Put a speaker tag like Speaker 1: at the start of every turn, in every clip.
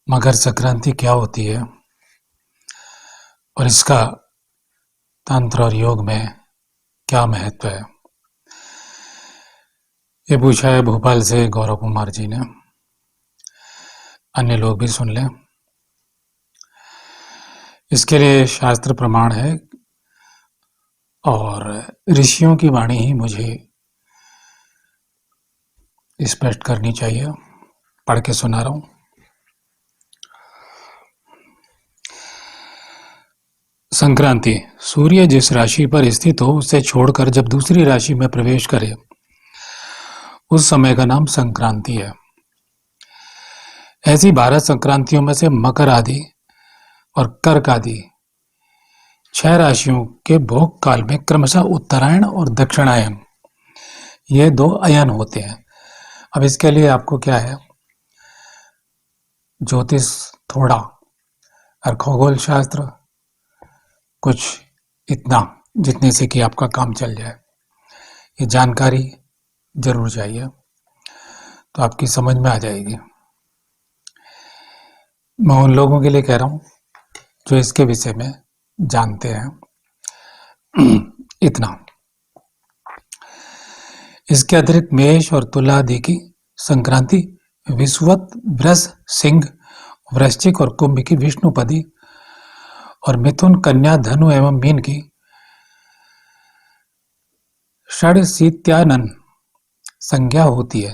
Speaker 1: मकर संक्रांति क्या होती है और इसका तंत्र और योग में क्या महत्व है, ये पूछा है भोपाल से गौरव कुमार जी ने। अन्य लोग भी सुन लें। इसके लिए शास्त्र प्रमाण है और ऋषियों की वाणी ही मुझे स्पष्ट करनी चाहिए। पढ़ के सुना रहा हूं। संक्रांति, सूर्य जिस राशि पर स्थित हो उसे छोड़कर जब दूसरी राशि में प्रवेश करे उस समय का नाम संक्रांति है। ऐसी 12 संक्रांतियों में से मकर आदि और कर्क आदि 6 राशियों के भोग काल में क्रमशः उत्तरायण और दक्षिणायन ये 2 अयन होते हैं। अब इसके लिए आपको क्या है, ज्योतिष थोड़ा और खगोल शास्त्र कुछ इतना, जितने से कि आपका काम चल जाए। ये जानकारी जरूर चाहिए तो आपकी समझ में आ जाएगी। मैं उन लोगों के लिए कह रहा हूं जो इसके विषय में जानते हैं। इतना। इसके अतिरिक्त मेष और तुला आदि की संक्रांति, विषुवत, वृष, सिंह, वृश्चिक और कुंभ की विष्णुपदी और मिथुन, कन्या, धनु एवं मीन की षडशीत्यानन संज्ञा होती है।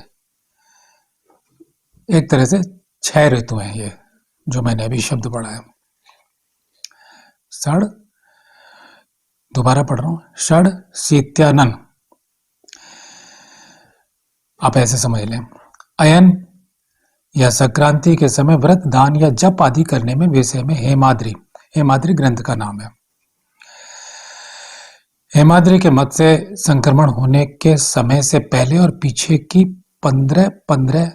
Speaker 1: एक तरह से 6 ऋतु हैं ये, जो मैंने अभी शब्द पढ़ा है। दोबारा पढ़ रहा हूं, षडशीत्यानन। आप ऐसे समझ लें, अयन या संक्रांति के समय व्रत, दान या जप आदि करने में विषय में हेमाद्रि ग्रंथ का नाम है। हेमाद्रि के मत से संक्रमण होने के समय से पहले और पीछे की 15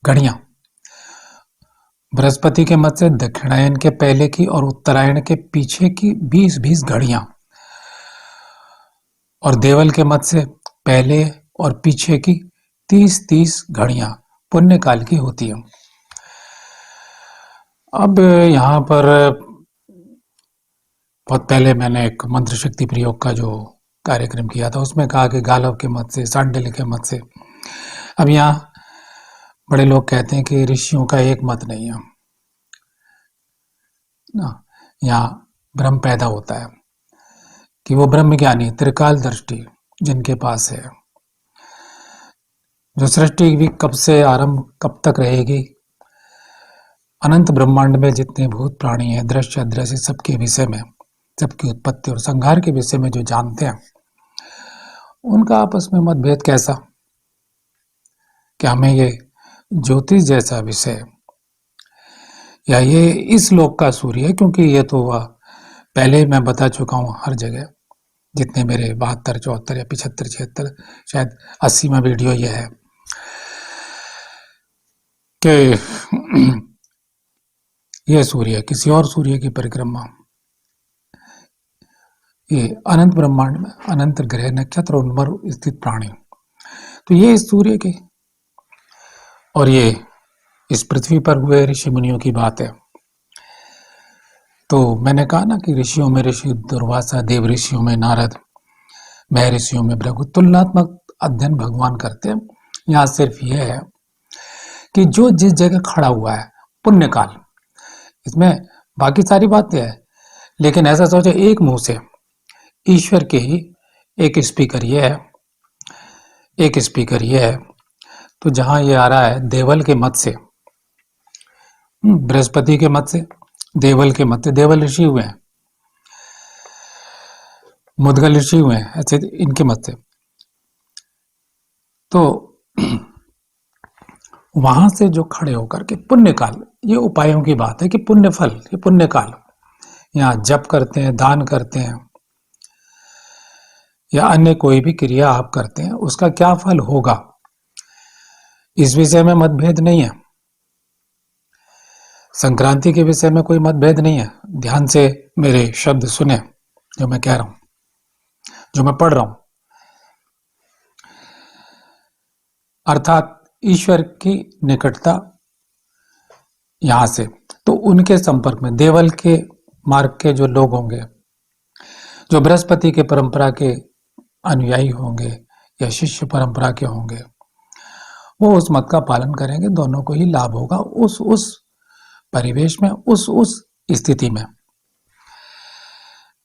Speaker 1: घड़ियां, बृहस्पति के मत से दक्षिणायन के पहले की और उत्तरायण के पीछे की 20 घड़ियां और देवल के मत से पहले और पीछे की 30 घड़ियां पुण्य काल की होती है। अब यहां पर बहुत पहले मैंने एक मंत्र शक्ति प्रयोग का जो कार्यक्रम किया था उसमें कहा कि गालव के मत से, सांडिल्य के मत से। अब यहाँ बड़े लोग कहते हैं कि ऋषियों का एक मत नहीं है ना, यहाँ ब्रह्म पैदा होता है कि वो ब्रह्म ज्ञानी त्रिकाल दृष्टि जिनके पास है, जो सृष्टि भी कब से आरंभ कब तक रहेगी, अनंत ब्रह्मांड में जितने भूत प्राणी हैं, दृश्य अदृश्य, सबके विषय में, सबकी उत्पत्ति और संहार के विषय में जो जानते हैं, उनका आपस में मतभेद कैसा कि हमें ये ज्योतिष जैसा विषय या ये इस लोक का सूर्य है, क्योंकि ये तो पहले मैं बता चुका हूं हर जगह, जितने मेरे 72, 74 या 75, 76 शायद 80वां वीडियो ये है कि ये सूर्य किसी और सूर्य की परिक्रमा, ये अनंत ब्रह्मांड में अनंत ग्रह, नक्षत्र और उन पर स्थित प्राणी, तो ये इस सूर्य के और ये इस पृथ्वी पर हुए ऋषि मुनियों की बात है। तो मैंने कहा ना कि ऋषियों में ऋषि दुर्वासा, देव ऋषियों में नारद, महर्षियों में भृगु, तुलनात्मक अध्ययन भगवान करते हैं। यहाँ सिर्फ यह है कि जो जिस जगह खड़ा हुआ है पुण्यकाल, इसमें बाकी सारी बातें हैं, लेकिन ऐसा सोचे एक मुंह से ईश्वर के ही एक स्पीकर ये है, एक स्पीकर ये है। तो जहां ये आ रहा है देवल के मत से, बृहस्पति के मत से, देवल के मत से, देवल ऋषि हुए हैं, मुद्गल ऋषि हुए हैं, ऐसे इनके मत से। तो वहां से जो खड़े होकर के पुण्य काल, ये उपायों की बात है कि पुण्य फल, ये पुण्य काल, यहाँ जप करते हैं, दान करते हैं या अन्य कोई भी क्रिया आप करते हैं, उसका क्या फल होगा, इस विषय में मतभेद नहीं है। संक्रांति के विषय में कोई मतभेद नहीं है। ध्यान से मेरे शब्द सुने जो मैं कह रहा हूं, जो मैं पढ़ रहा हूं। अर्थात ईश्वर की निकटता यहाँ से, तो उनके संपर्क में देवल के मार्ग के जो लोग होंगे, जो बृहस्पति के परंपरा के अनुयायी होंगे या शिष्य परंपरा के होंगे, वो उस मत का पालन करेंगे, दोनों को ही लाभ होगा उस परिवेश में, उस स्थिति में।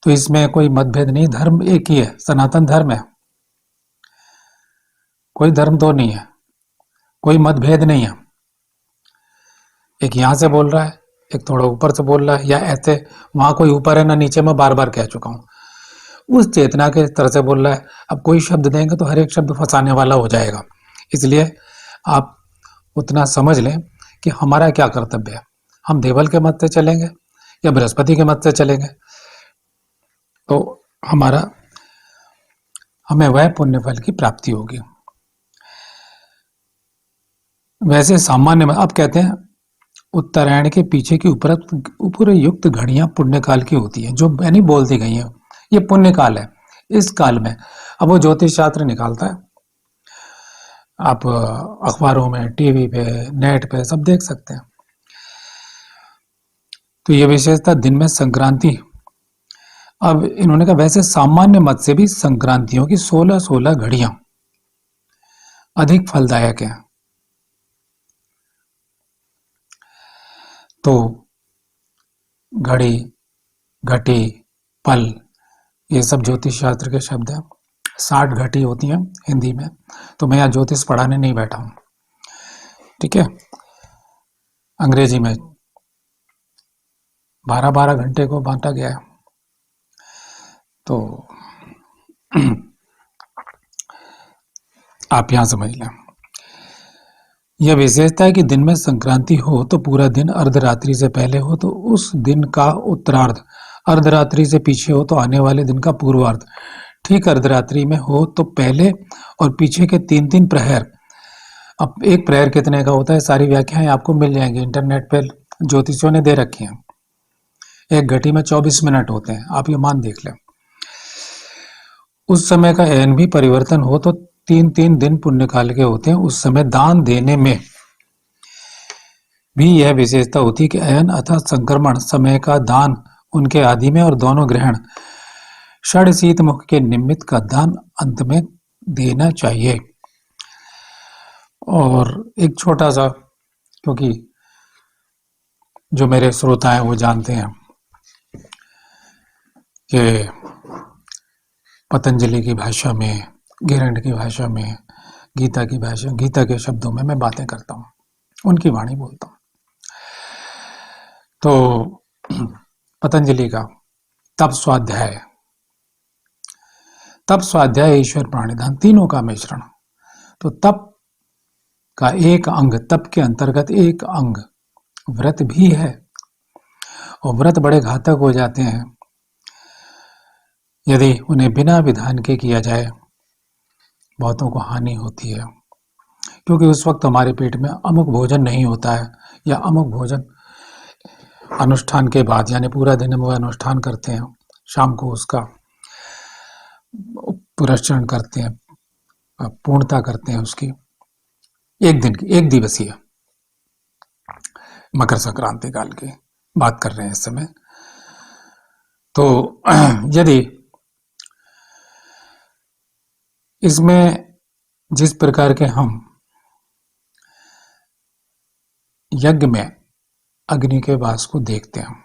Speaker 1: तो इसमें कोई मतभेद नहीं, धर्म एक ही है, सनातन धर्म है, कोई धर्म दो नहीं है, कोई मतभेद नहीं है। एक यहां से बोल रहा है, एक थोड़ा ऊपर से बोल रहा है, या ऐसे वहां कोई ऊपर है ना नीचे, मैं बार बार कह चुका हूं। उस चेतना के तरह से बोल रहा है। अब कोई शब्द देंगे तो हर एक शब्द फंसाने वाला हो जाएगा, इसलिए आप उतना समझ लें कि हमारा क्या कर्तव्य है। हम देवल के मत से चलेंगे या बृहस्पति के मत से चलेंगे, तो हमें वह पुण्य फल की प्राप्ति होगी। वैसे सामान्य में आप कहते हैं उत्तरायण के पीछे की उपयुक्त घड़ियां पुण्य काल की होती हैं, जो यानी बोलती गई हैं, ये पुण्य काल है। इस काल में अब वो ज्योतिष शास्त्र निकालता है, आप अखबारों में, टीवी पे, नेट पे सब देख सकते हैं। तो ये विशेषता दिन में संक्रांति, अब इन्होंने कहा वैसे सामान्य मत से भी संक्रांतियों की 16-16 घड़ियां अधिक फलदायक हैं। तो घड़ी, घटी, पल, ये सब ज्योतिष शास्त्र के शब्द हैं। 60 घटी होती हैं हिंदी में, तो मैं यहाँ ज्योतिष पढ़ाने नहीं बैठा हूँ, ठीक है। अंग्रेजी में 12-12 घंटे को बांटा गया है। तो आप यहाँ समझ लें, यह विशेषता है कि दिन में संक्रांति हो तो पूरा दिन अर्धरात्रि से पहले हो तो उस दिन का उत्तरार्ध, अर्धरात्रि से पीछे हो तो आने वाले दिन का पूर्वार्ध, ठीक अर्धरात्रि में हो तो पहले और पीछे के 3-3 प्रहर। अब एक प्रहर कितने का होता है, सारी व्याख्याएं आपको मिल जाएंगी इंटरनेट पर, ज्योतिषियों ने दे रखी हैं। एक घटी में 24 मिनट होते हैं, आप ये मान देख लें। उस समय का एन भी परिवर्तन हो तो 3-3 दिन पुण्य काल के होते हैं। उस समय दान देने में भी यह विशेषता होती है कि अयन अथवा संक्रमण समय का दान उनके आदि में, और दोनों ग्रहण षड शीत मुख के निमित्त का दान अंत में देना चाहिए। और एक छोटा सा, क्योंकि जो मेरे श्रोता हैं वो जानते हैं कि पतंजलि की भाषा में, गिरंड की भाषा में, गीता की भाषा, गीता के शब्दों में मैं बातें करता हूँ, उनकी वाणी बोलता हूँ। तो पतंजलि का तप स्वाध्याय ईश्वर प्राणिधान, तीनों का मिश्रण। तो तप का एक अंग, तप के अंतर्गत एक अंग व्रत भी है, और व्रत बड़े घातक हो जाते हैं यदि उन्हें बिना विधान के किया जाए, बहुतों को हानि होती है, क्योंकि उस वक्त हमारे पेट में अमुक भोजन नहीं होता है, या अमुक भोजन अनुष्ठान के बाद, यानी पूरा दिन हम वो अनुष्ठान करते हैं, शाम को उसका पुरस्चरण करते हैं, पूर्णता करते हैं उसकी, एक दिन की, एक दिवसीय मकर संक्रांति काल की बात कर रहे हैं इस समय। तो यदि इसमें जिस प्रकार के हम यज्ञ में अग्नि के वास को देखते हैं,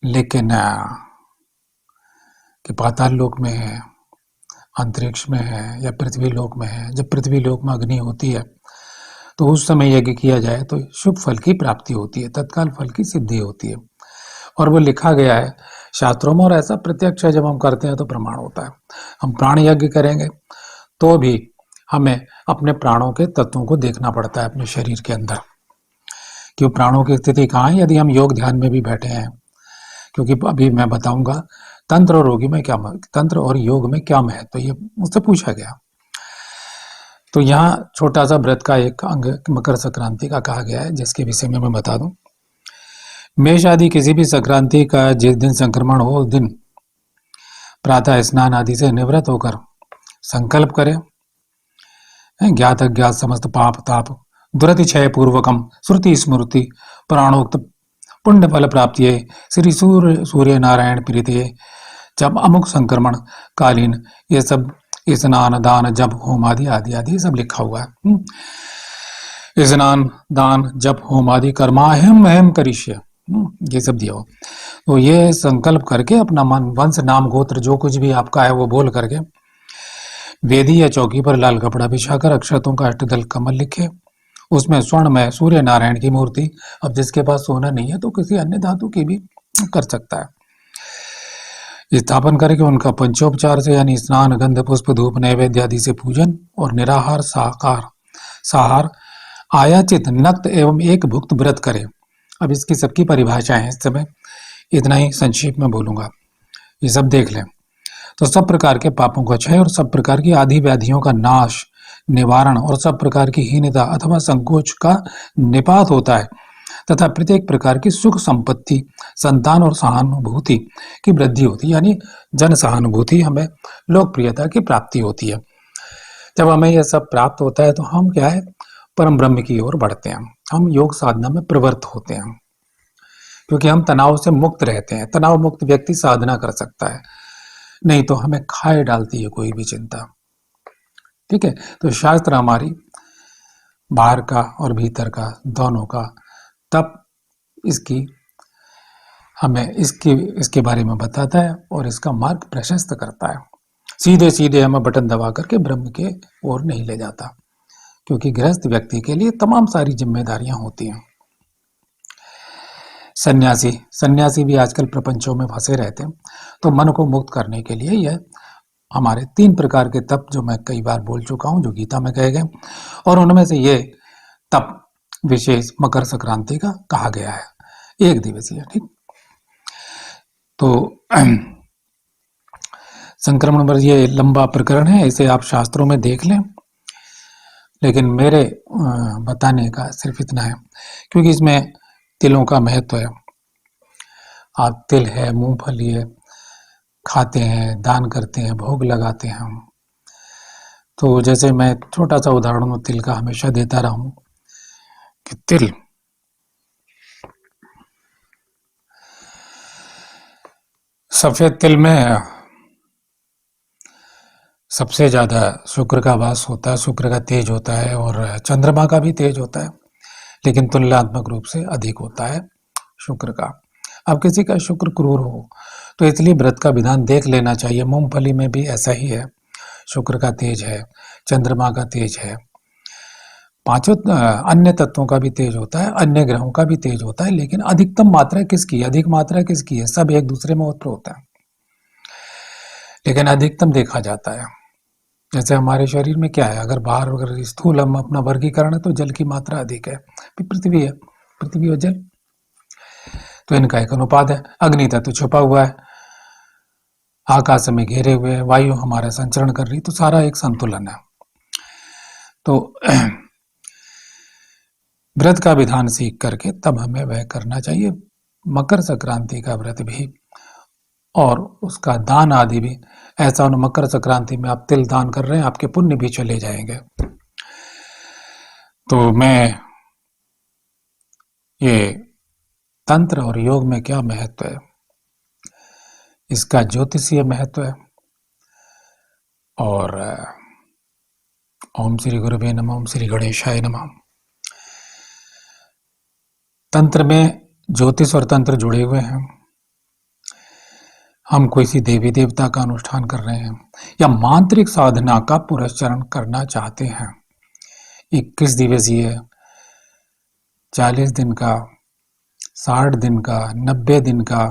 Speaker 1: लेकिन कि पाताल लोक में है, अंतरिक्ष में है, या पृथ्वी लोक में है, जब पृथ्वी लोक में अग्नि होती है तो उस समय यज्ञ किया जाए तो शुभ फल की प्राप्ति होती है, तत्काल फल की सिद्धि होती है, और वो लिखा गया है शास्त्रों में, और ऐसा प्रत्यक्ष है, जब हम करते हैं तो प्रमाण होता है। हम प्राण यज्ञ करेंगे तो भी हमें अपने प्राणों के तत्वों को देखना पड़ता है अपने शरीर के अंदर, कि प्राणों की स्थिति कहाँ है, यदि हम योग ध्यान में भी बैठे हैं। क्योंकि अभी मैं बताऊंगा तंत्र और योग में क्या महत्व, तो ये मुझसे पूछा गया। तो यहाँ छोटा सा व्रत का एक अंग मकर संक्रांति का कहा गया है, जिसके विषय में मैं बता दूं। मेष आदि किसी भी संक्रांति का जिस दिन संक्रमण हो, उस दिन प्रातः स्नान आदि से निवृत्त होकर संकल्प करें, ज्ञात अज्ञात समस्त पाप ताप दुरतिशय पूर्वकम श्रुति स्मृति प्राणोक्त पुण्य फल प्राप्ति श्री सूर्य नारायण प्रीति। जब अमुक संक्रमण कालीन ये सब स्नान दान जप होम आदि आदि आदि सब लिखा हुआ है। स्नान दान जप होम आदि कर्माहम अहम करिष्य, ये सब दिया हो। तो ये संकल्प करके अपना मन वंश नाम गोत्र जो कुछ भी आपका है वो बोल करके वेदी या चौकी पर लाल कपड़ा बिछाकर अक्षतों का अष्टदल कमल लिखे, उसमें स्वर्ण में सूर्य नारायण की मूर्ति, अब जिसके पास सोना नहीं है तो किसी अन्य धातु की भी कर सकता है, स्थापन करके उनका पंचोपचार से यानी स्नान गंध पुष्प धूप नैवेद्य आदि से पूजन और निराहार साहार आयाचित नक्त एवं एक भुक्त व्रत करे। अब इसकी सबकी परिभाषा है, इस समय इतना ही संक्षेप में बोलूंगा, ये सब देख लें। तो सब प्रकार के पापों का क्षय और सब प्रकार की आदि व्याधियों का नाश निवारण और सब प्रकार की हीनता अथवा संकोच का निपात होता है तथा प्रत्येक प्रकार की सुख संपत्ति संतान और सहानुभूति की वृद्धि होती है, यानी जन सहानुभूति हमें लोकप्रियता की प्राप्ति होती है। जब हमें यह सब प्राप्त होता है तो हम क्या है परम ब्रह्म की ओर बढ़ते हैं, हम योग साधना में प्रवृत्त होते हैं, क्योंकि हम तनाव से मुक्त रहते हैं। तनाव मुक्त व्यक्ति साधना कर सकता है, नहीं तो हमें खाए डालती है कोई भी चिंता। ठीक है, तो शास्त्र हमारी बाहर का और भीतर का दोनों का तब इसकी हमें इसके बारे में बताता है और इसका मार्ग प्रशस्त करता है। सीधे सीधे हमें बटन दबा करके ब्रह्म के ओर नहीं ले जाता, क्योंकि गृहस्थ व्यक्ति के लिए तमाम सारी जिम्मेदारियां होती हैं। सन्यासी भी आजकल प्रपंचों में फंसे रहते हैं, तो मन को मुक्त करने के लिए यह हमारे 3 प्रकार के तप जो मैं कई बार बोल चुका हूं, जो गीता में कहे गए, और उनमें से ये तप विशेष मकर संक्रांति का कहा गया है, 1 दिवसीय। ठीक, तो संक्रमण पर ये लंबा प्रकरण है, इसे आप शास्त्रों में देख लें, लेकिन मेरे बताने का सिर्फ इतना है, क्योंकि इसमें तिलों का महत्व है। आप तिल है, मूंगफली है, खाते हैं, दान करते हैं, भोग लगाते हैं हम। तो जैसे मैं छोटा सा उदाहरण तिल का हमेशा देता रहा हूं कि तिल सफेद तिल में सबसे ज्यादा शुक्र का वास होता है, शुक्र का तेज होता है और चंद्रमा का भी तेज होता है, लेकिन तुलनात्मक रूप से अधिक होता है शुक्र का। अब किसी का शुक्र क्रूर हो तो इसलिए व्रत का विधान देख लेना चाहिए। मूंगफली में भी ऐसा ही है, शुक्र का तेज है, चंद्रमा का तेज है, 5 अन्य तत्वों का भी तेज होता है, अन्य ग्रहों का भी तेज होता है, लेकिन अधिकतम मात्रा किसकी, अधिक मात्रा किसकी है? सब एक दूसरे में उत्तर होता है, लेकिन अधिकतम देखा जाता है। जैसे हमारे शरीर में क्या है, अगर बाहर अगर स्थूल हम अपना वर्गीकरण है तो जल की मात्रा अधिक है, पृथ्वी है, पृथ्वी और जल, तो इनका एक अनुपात है। अग्नि तत्व छुपा हुआ है, आकाश में घेरे हुए है, वायु हमारा संचरण कर रही, तो सारा एक संतुलन है। तो व्रत का विधान सीख करके तब हमें वह करना चाहिए। मकर संक्रांति का व्रत भी और उसका दान आदि भी ऐसा, मकर संक्रांति में आप तिल दान कर रहे हैं, आपके पुण्य भी चले जाएंगे। तो मैं ये तंत्र और योग में क्या महत्व है, इसका ज्योतिषीय महत्व है। और ओम श्री गुरुवे नमः, ओम श्री गणेशाय नमः। तंत्र में ज्योतिष और तंत्र जुड़े हुए हैं। हम किसी देवी देवता का अनुष्ठान कर रहे हैं या मांत्रिक साधना का पुरस्चरण करना चाहते हैं, 21 दिवसीय, 40 दिन का, 60 दिन का, 90 दिन का,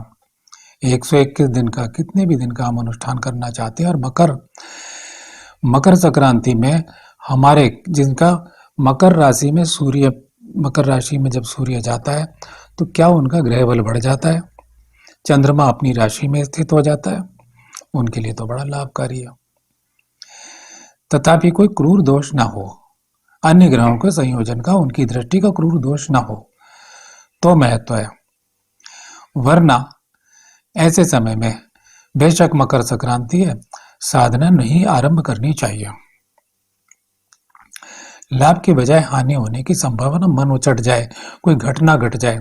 Speaker 1: 121 दिन का, कितने भी दिन का हम अनुष्ठान करना चाहते हैं। और मकर संक्रांति में हमारे जिनका मकर राशि में सूर्य, मकर राशि में जब सूर्य जाता है तो क्या उनका ग्रह बल बढ़ जाता है, चंद्रमा अपनी राशि में स्थित हो जाता है, उनके लिए तो बड़ा लाभकारी है। तथापि कोई क्रूर दोष ना हो, अन्य ग्रहों के संयोजन का, उनकी दृष्टि का क्रूर दोष ना हो तो महत्व है। वरना ऐसे समय में बेशक मकर संक्रांति है, साधना नहीं आरंभ करनी चाहिए। लाभ के बजाय हानि होने की संभावना, मन उचट जाए, कोई घटना घट जाए।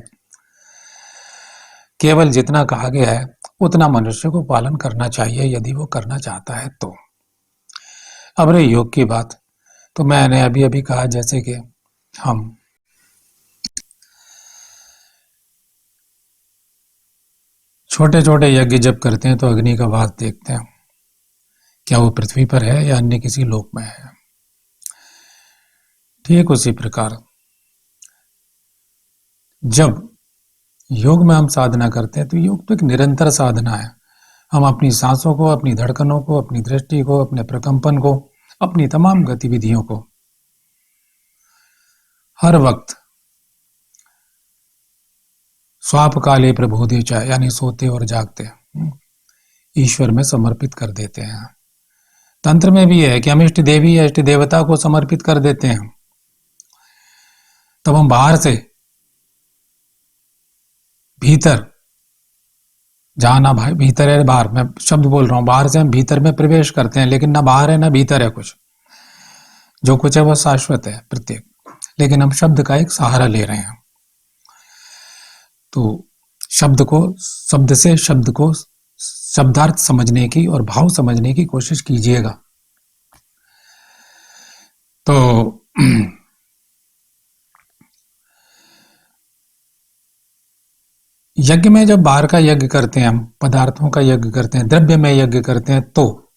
Speaker 1: केवल जितना कहा गया है उतना मनुष्य को पालन करना चाहिए, यदि वो करना चाहता है तो। अब रही योग की बात, तो मैंने अभी अभी कहा जैसे कि हम छोटे छोटे यज्ञ जब करते हैं तो अग्नि का वास देखते हैं, क्या वो पृथ्वी पर है या अन्य किसी लोक में है। ठीक उसी प्रकार जब योग में हम साधना करते हैं तो योग तो एक निरंतर साधना है। हम अपनी सांसों को, अपनी धड़कनों को, अपनी दृष्टि को, अपने प्रकंपन को, अपनी तमाम गतिविधियों को हर वक्त स्वाप काले प्रबोधे चाहे, यानी सोते और जागते ईश्वर में समर्पित कर देते हैं। तंत्र में भी है कि हम इष्ट देवी या इष्ट देवता को समर्पित कर देते हैं। तब हम बाहर से भीतर, जहां ना भाई भीतर है बाहर, मैं शब्द बोल रहा हूं, बाहर से हम भीतर में प्रवेश करते हैं, लेकिन ना बाहर है ना भीतर है कुछ। जो कुछ है वह शाश्वत है प्रत्येक, लेकिन हम शब्द का एक सहारा ले रहे हैं। तो शब्द से शब्द को शब्दार्थ समझने की और भाव समझने की कोशिश कीजिएगा। तो यज्ञ में जब बाहर का यज्ञ करते हैं, हम पदार्थों का यज्ञ करते हैं, द्रव्य में यज्ञ करते हैं, तो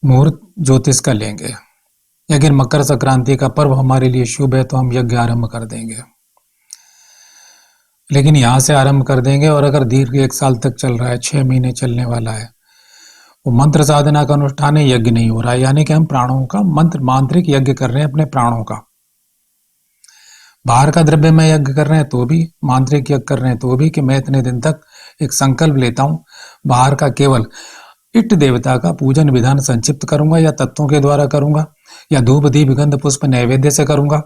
Speaker 1: मुहूर्त ज्योतिष का लेंगे। लेकिन मकर संक्रांति का पर्व हमारे लिए शुभ है तो हम यज्ञ आरंभ कर देंगे, लेकिन यहां से आरंभ कर देंगे। और अगर दीर्घ 1 साल तक चल रहा है, 6 महीने चलने वाला है, वो मंत्र साधना का अनुष्ठान है, यज्ञ नहीं हो रहा है, यानी कि हम प्राणों का मंत्र मांत्रिक यज्ञ कर रहे हैं अपने प्राणों का। बाहर का द्रव्य में यज्ञ कर रहे हैं तो भी, मांत्रिक यज्ञ कर रहे हैं तो भी, कि मैं इतने दिन तक एक संकल्प लेता हूं, बाहर का केवल इष्ट देवता का पूजन विधान संक्षिप्त करूंगा, या तत्वों के द्वारा करूंगा, या धूप दीप गंध पुष्प नैवेद्य से करूंगा,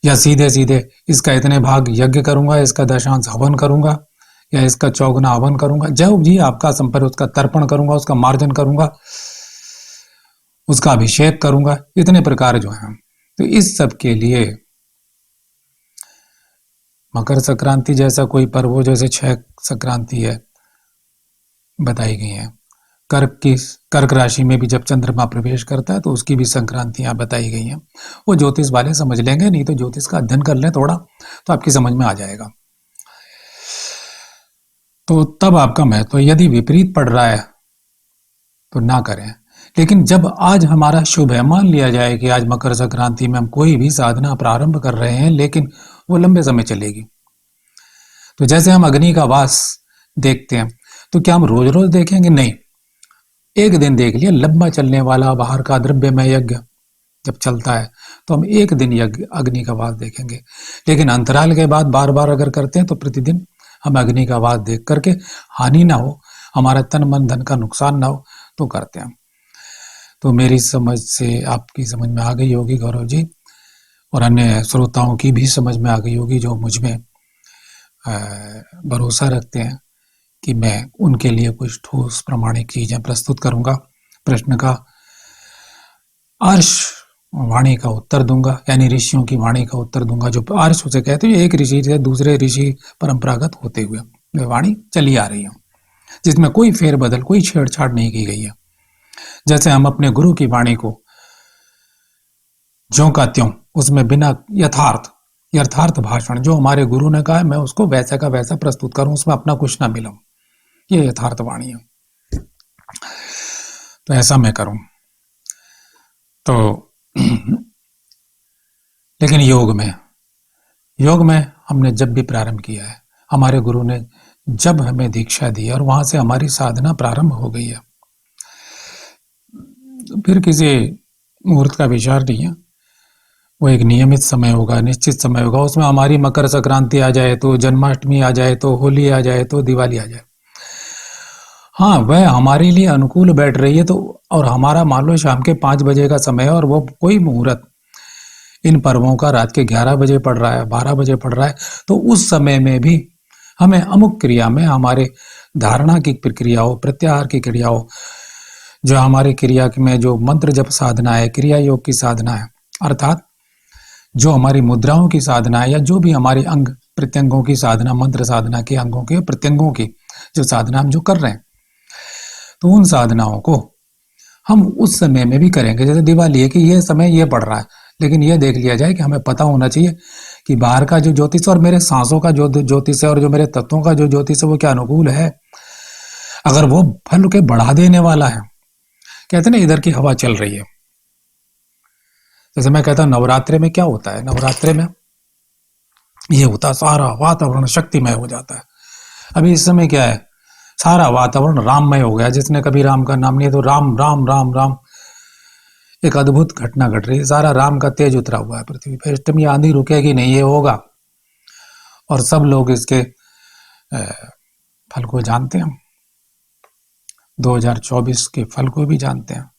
Speaker 1: या सीधे सीधे इसका इतने भाग यज्ञ करूंगा, इसका दशांश हवन करूंगा, या इसका चौगुना हवन करूंगा, जब जी आपका संपर्क, उसका तर्पण करूंगा, उसका मार्जन करूंगा, उसका अभिषेक करूंगा, इतने प्रकार जो है। तो इस सब के लिए मकर संक्रांति जैसा कोई पर्व हो, जैसे 6 संक्रांति है बताई गई है। कर्क राशि में भी जब चंद्रमा प्रवेश करता है तो उसकी भी संक्रांतियां बताई गई हैं। वो ज्योतिष वाले समझ लेंगे, नहीं तो ज्योतिष का अध्ययन कर लें थोड़ा तो आपकी समझ में आ जाएगा। तो तब आपका महत्व, यदि विपरीत पड़ रहा है तो ना करें। लेकिन जब आज हमारा शुभ है, मान लिया जाए कि आज मकर संक्रांति में हम कोई भी साधना प्रारंभ कर रहे हैं, लेकिन वो लंबे समय चलेगी, तो जैसे हम अग्नि का वास देखते हैं, तो क्या हम रोज रोज देखेंगे? नहीं, एक दिन देख लिया, लंबा चलने वाला बाहर का द्रव्य में यज्ञ जब चलता है तो हम एक दिन यज्ञ अग्नि का वास देखेंगे। लेकिन अंतराल के बाद बार बार अगर करते हैं तो प्रतिदिन हम अग्नि का वास देख करके, हानि ना हो, हमारा तन मन धन का नुकसान ना हो, तो करते हैं। तो मेरी समझ से आपकी समझ में आ गई होगी गौरव जी, और अन्य श्रोताओं की भी समझ में आ गई होगी जो मुझ में भरोसा रखते हैं कि मैं उनके लिए कुछ ठोस प्रमाणिक चीजें प्रस्तुत करूंगा। प्रश्न का अर्श वाणी का उत्तर दूंगा, यानी ऋषियों की वाणी का उत्तर दूंगा। जो अर्श उसे कहते हैं, एक ऋषि से दूसरे ऋषि परंपरागत होते हुए वे वाणी चली आ रही है, जिसमें कोई फेरबदल, कोई छेड़छाड़ नहीं की गई है। जैसे हम अपने गुरु की वाणी को ज्यों का त्यों, उसमें बिना यथार्थ भाषण, जो हमारे गुरु ने कहा है मैं उसको वैसा का वैसा प्रस्तुत करूं, उसमें अपना कुछ ना मिलाऊं, ये यथार्थ वाणी है। तो ऐसा मैं करूं। तो लेकिन योग में हमने जब भी प्रारंभ किया है, हमारे गुरु ने जब हमें दीक्षा दी और वहां से हमारी साधना प्रारंभ हो गई है, तो फिर किसी मुहूर्त का विचार नहीं है। वो एक नियमित समय होगा, निश्चित समय होगा। उसमें हमारी मकर संक्रांति आ जाए तो, जन्माष्टमी आ जाए तो, होली आ जाए तो, दिवाली आ जाए, हाँ वह हमारे लिए अनुकूल बैठ रही है, तो और हमारा मान लो शाम के 5 बजे का समय है और वो कोई मुहूर्त इन पर्वों का रात के 11 बजे पड़ रहा है, 12 बजे पड़ रहा है, तो उस समय में भी हमें अमुक क्रिया में, हमारे धारणा की प्रक्रियाओं, प्रत्याहार की क्रियाओं, जो हमारी क्रिया में जो मंत्र जप साधना है, क्रिया योग की साधना है, अर्थात जो हमारी मुद्राओं की साधना है या जो भी हमारी अंग प्रत्यंगों की साधना, मंत्र साधना के अंगों के प्रत्यंगों की जो साधना हम जो कर रहे हैं, तो उन साधनाओं को हम उस समय में भी करेंगे। जैसे दिवाली है कि ये समय ये पड़ रहा है, लेकिन ये देख लिया जाए कि हमें पता होना चाहिए कि बाहर का जो ज्योतिष और मेरे सांसों का जो ज्योतिष है और जो मेरे तत्वों का जो ज्योतिष है वो क्या अनुकूल है। अगर वो फल के बढ़ा देने वाला है, कहते हैं ना इधर की हवा चल रही है। जैसे मैं कहता हूं नवरात्रि में क्या होता है, नवरात्रि में ये होता है सारा वातावरण शक्तिमय हो जाता है। अभी इस समय क्या है, सारा वातावरण राममय हो गया। जिसने कभी राम का नाम नहीं है तो राम राम राम राम, एक अद्भुत घटना घट रही है। सारा राम का तेज उतरा हुआ है पृथ्वी पर। इस टाइम ये आंधी रुकेगी नहीं, ये होगा। और सब लोग इसके फल को जानते हैं, 2024 के फल को भी जानते हैं।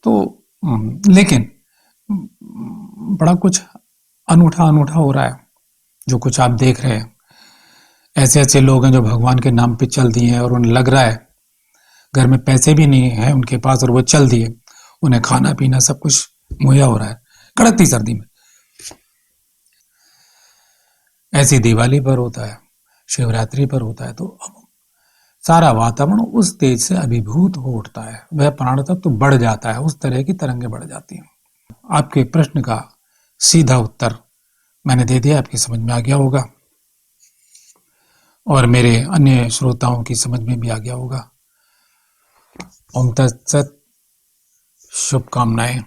Speaker 1: तो लेकिन बड़ा कुछ अनूठा अनूठा हो रहा है जो कुछ आप देख रहे हैं। ऐसे ऐसे लोग हैं जो भगवान के नाम पे चल दिए हैं और उन्हें लग रहा है घर में पैसे भी नहीं है उनके पास और वो चल दिए, उन्हें खाना पीना सब कुछ मुहैया हो रहा है कड़कती सर्दी में। ऐसी दिवाली पर होता है, शिवरात्रि पर होता है, तो सारा वातावरण उस तेज से अभिभूत हो उठता है, वह प्राण तत्व तो बढ़ जाता है, उस तरह की तरंगें बढ़ जाती हैं। आपके प्रश्न का सीधा उत्तर मैंने दे दिया, आपकी समझ में आ गया होगा और मेरे अन्य श्रोताओं की समझ में भी आ गया होगा। ओम तत्सत, शुभकामनाएं।